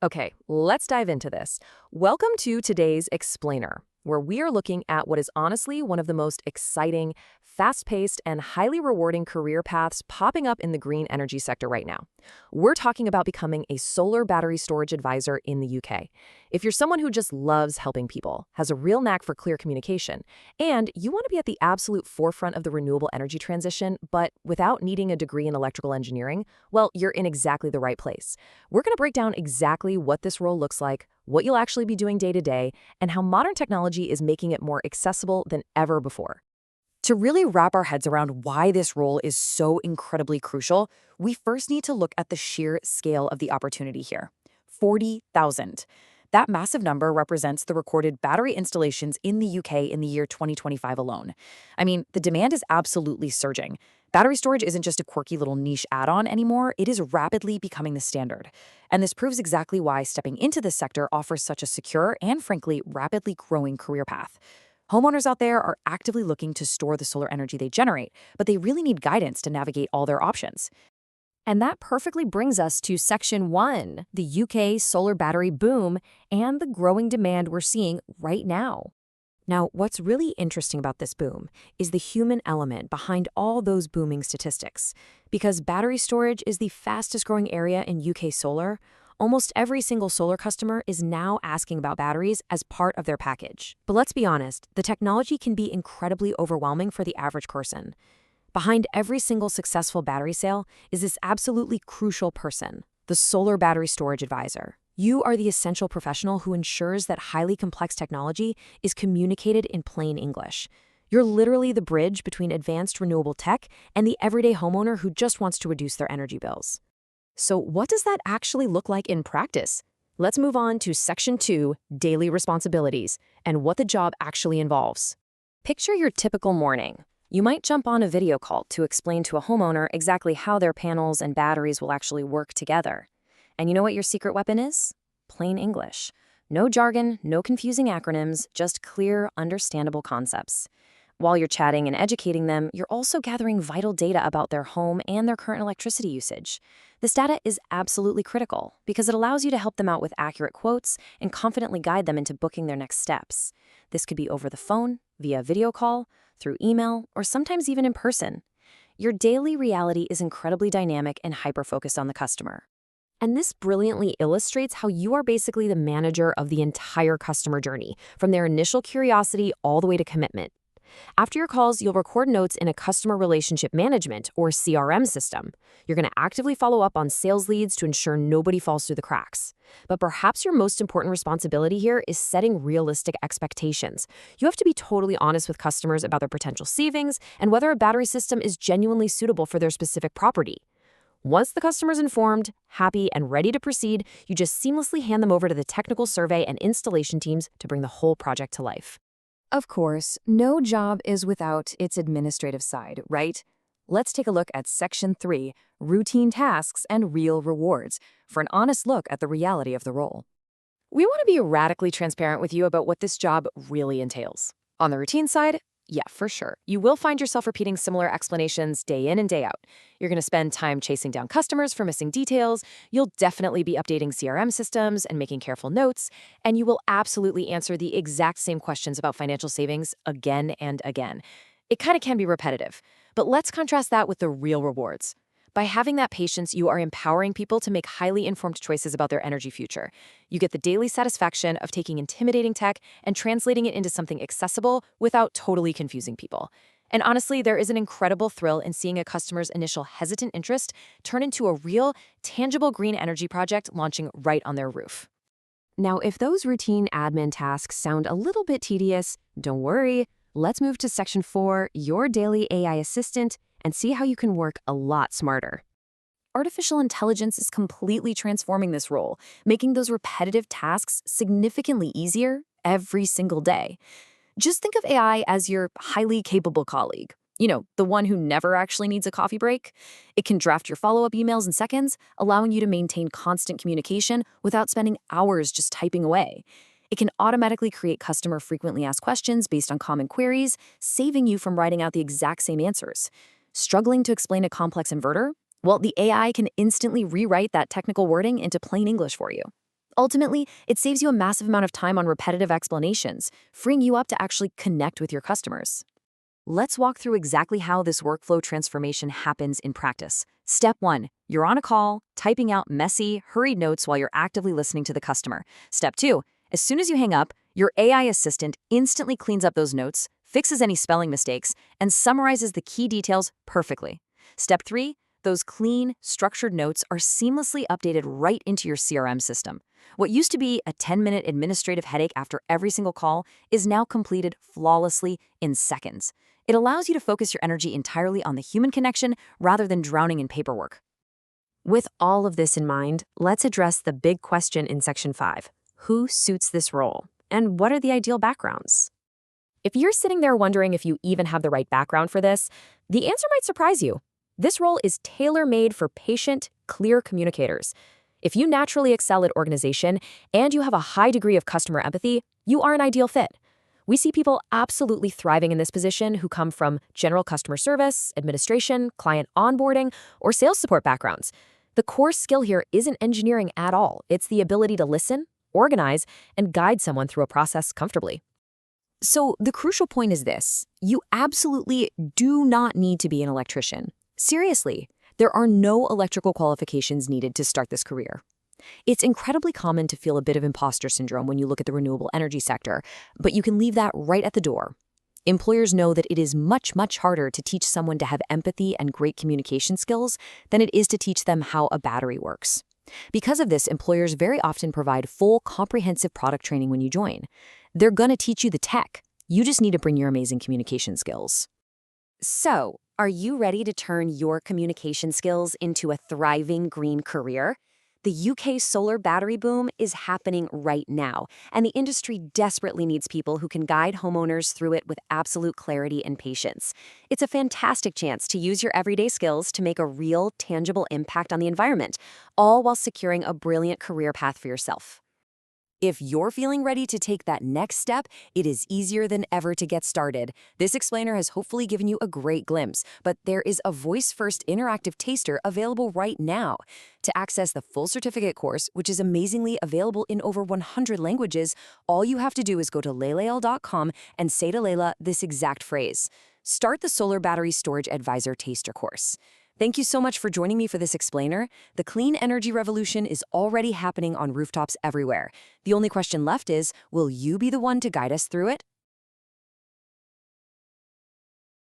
Okay, let's dive into this. Welcome to today's Explainer, where we are looking at what is honestly one of the most exciting, fast-paced, and highly rewarding career paths popping up in the green energy sector right now. We're talking about becoming a solar battery storage advisor in the UK. If you're someone who just loves helping people, has a real knack for clear communication, and you want to be at the absolute forefront of the renewable energy transition, but without needing a degree in electrical engineering, well, you're in exactly the right place. We're going to break down exactly what this role looks like, what you'll actually be doing day to day, and how modern technology is making it more accessible than ever before. To really wrap our heads around why this role is so incredibly crucial, we first need to look at the sheer scale of the opportunity here. 40,000. That massive number represents the recorded battery installations in the UK in the year 2025 alone. I mean, the demand is absolutely surging. Battery storage isn't just a quirky little niche add-on anymore, it is rapidly becoming the standard. And this proves exactly why stepping into this sector offers such a secure and, frankly, rapidly growing career path. Homeowners out there are actively looking to store the solar energy they generate, but they really need guidance to navigate all their options. And that perfectly brings us to Section 1, the UK solar battery boom and the growing demand we're seeing right now. Now, what's really interesting about this boom is the human element behind all those booming statistics. Because battery storage is the fastest growing area in UK solar, almost every single solar customer is now asking about batteries as part of their package. But let's be honest, the technology can be incredibly overwhelming for the average person. Behind every single successful battery sale is this absolutely crucial person, the solar battery storage advisor. You are the essential professional who ensures that highly complex technology is communicated in plain English. You're literally the bridge between advanced renewable tech and the everyday homeowner who just wants to reduce their energy bills. So what does that actually look like in practice? Let's move on to Section 2, daily responsibilities, and what the job actually involves. Picture your typical morning. You might jump on a video call to explain to a homeowner exactly how their panels and batteries will actually work together. And you know what your secret weapon is? Plain English. No jargon, no confusing acronyms, just clear, understandable concepts. While you're chatting and educating them, you're also gathering vital data about their home and their current electricity usage. This data is absolutely critical because it allows you to help them out with accurate quotes and confidently guide them into booking their next steps. This could be over the phone, via video call, through email, or sometimes even in person. Your daily reality is incredibly dynamic and hyper-focused on the customer. And this brilliantly illustrates how you are basically the manager of the entire customer journey, from their initial curiosity all the way to commitment. After your calls, you'll record notes in a customer relationship management or CRM system. You're going to actively follow up on sales leads to ensure nobody falls through the cracks. But perhaps your most important responsibility here is setting realistic expectations. You have to be totally honest with customers about their potential savings and whether a battery system is genuinely suitable for their specific property. Once the customer's informed, happy, and ready to proceed, you just seamlessly hand them over to the technical survey and installation teams to bring the whole project to life. Of course, no job is without its administrative side, right? Let's take a look at Section 3, Routine Tasks and Real Rewards, for an honest look at the reality of the role. We want to be radically transparent with you about what this job really entails. On the routine side, yeah, for sure. You will find yourself repeating similar explanations day in and day out. You're going to spend time chasing down customers for missing details. You'll definitely be updating CRM systems and making careful notes. And you will absolutely answer the exact same questions about financial savings again and again. It kind of can be repetitive. But let's contrast that with the real rewards. By having that patience, you are empowering people to make highly informed choices about their energy future. You get the daily satisfaction of taking intimidating tech and translating it into something accessible without totally confusing people. And honestly, there is an incredible thrill in seeing a customer's initial hesitant interest turn into a real, tangible green energy project launching right on their roof. Now, if those routine admin tasks sound a little bit tedious, don't worry. Let's move to Section 4, your daily AI assistant, and see how you can work a lot smarter. Artificial intelligence is completely transforming this role, making those repetitive tasks significantly easier every single day. Just think of AI as your highly capable colleague. You know, the one who never actually needs a coffee break. It can draft your follow-up emails in seconds, allowing you to maintain constant communication without spending hours just typing away. It can automatically create customer frequently asked questions based on common queries, saving you from writing out the exact same answers. Struggling to explain a complex inverter? Well, the AI can instantly rewrite that technical wording into plain English for you. Ultimately, it saves you a massive amount of time on repetitive explanations, freeing you up to actually connect with your customers. Let's walk through exactly how this workflow transformation happens in practice. Step 1. You're on a call, typing out messy, hurried notes while you're actively listening to the customer. Step 2. As soon as you hang up, your AI assistant instantly cleans up those notes, fixes any spelling mistakes, and summarizes the key details perfectly. Step 3. Those clean, structured notes are seamlessly updated right into your CRM system. What used to be a 10-minute administrative headache after every single call is now completed flawlessly in seconds. It allows you to focus your energy entirely on the human connection rather than drowning in paperwork. With all of this in mind, let's address the big question in Section 5. Who suits this role? And what are the ideal backgrounds? If you're sitting there wondering if you even have the right background for this, the answer might surprise you. This role is tailor-made for patient, clear communicators. If you naturally excel at organization and you have a high degree of customer empathy, you are an ideal fit. We see people absolutely thriving in this position who come from general customer service, administration, client onboarding, or sales support backgrounds. The core skill here isn't engineering at all. It's the ability to listen, organize, and guide someone through a process comfortably. So the crucial point is this: you absolutely do not need to be an electrician. Seriously, there are no electrical qualifications needed to start this career. It's incredibly common to feel a bit of imposter syndrome when you look at the renewable energy sector, but you can leave that right at the door. Employers know that it is much, much harder to teach someone to have empathy and great communication skills than it is to teach them how a battery works. Because of this, employers very often provide full, comprehensive product training when you join. They're going to teach you the tech. You just need to bring your amazing communication skills. So, are you ready to turn your communication skills into a thriving green career? The UK solar battery boom is happening right now, and the industry desperately needs people who can guide homeowners through it with absolute clarity and patience. It's a fantastic chance to use your everyday skills to make a real, tangible impact on the environment, all while securing a brilliant career path for yourself. If you're feeling ready to take that next step, it is easier than ever to get started. This explainer has hopefully given you a great glimpse, but there is a voice-first interactive taster available right now. To access the full certificate course, which is amazingly available in over 100 languages, all you have to do is go to LELAIL.com and say to Layla this exact phrase: "Start the Solar Battery Storage Advisor Taster course." Thank you so much for joining me for this explainer. The clean energy revolution is already happening on rooftops everywhere. The only question left is, will you be the one to guide us through it?